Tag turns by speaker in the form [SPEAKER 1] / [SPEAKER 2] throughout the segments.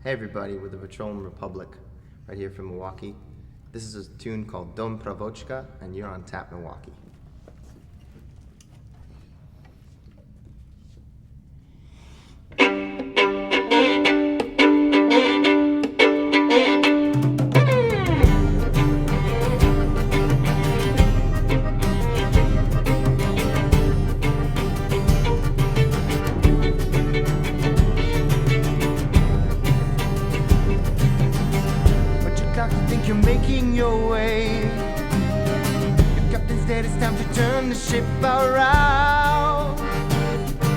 [SPEAKER 1] Hey everybody, with the Vitrolum Republic, right here from Milwaukee. This is a tune called Pravotchka, and you're on Tap Milwaukee. Think you're making your way. Your captain said it's time to turn the ship around.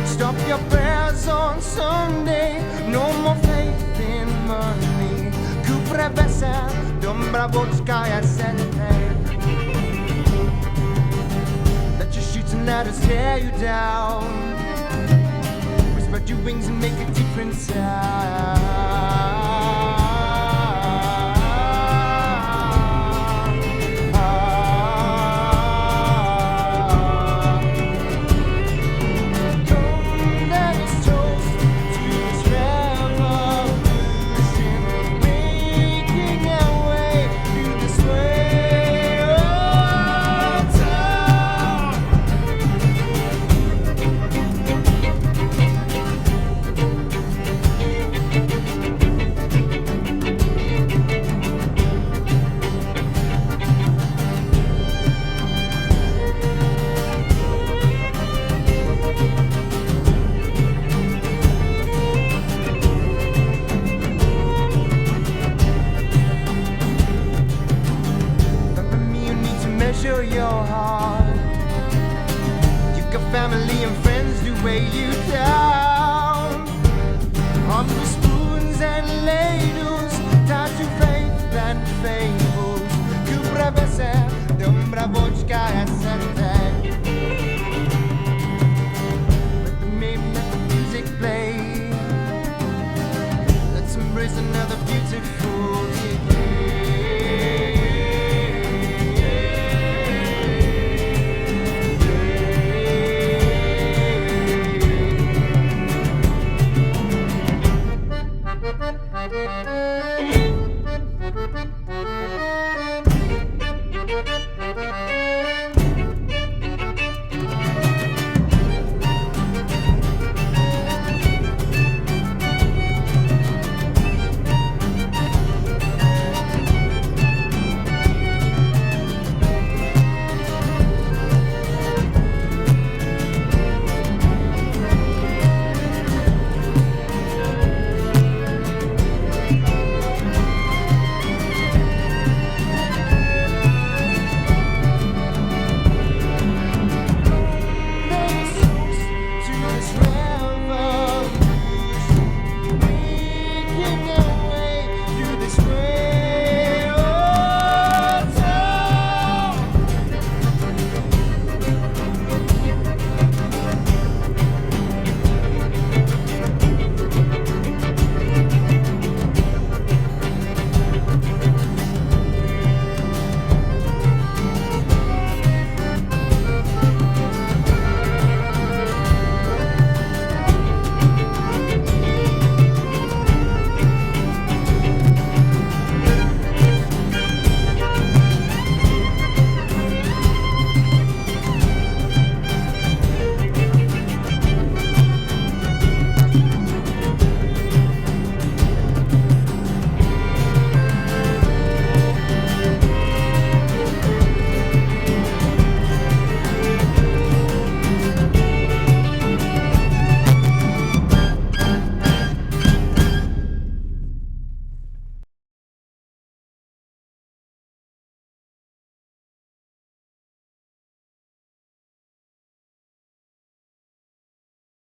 [SPEAKER 1] Stop your prayers on Sunday. No more faith in money. Kupre vesa, Pravotchka, I said hey. Let your shoots and ladders tear you down. We spread your wings and make a different sound. Your heart. You got family and friends who weigh you down. Armed with spoons and ladles, tied to faith and fables. Kupre vesa, Pravotchka, I said that. Let the music play. Let's embrace another beautiful day.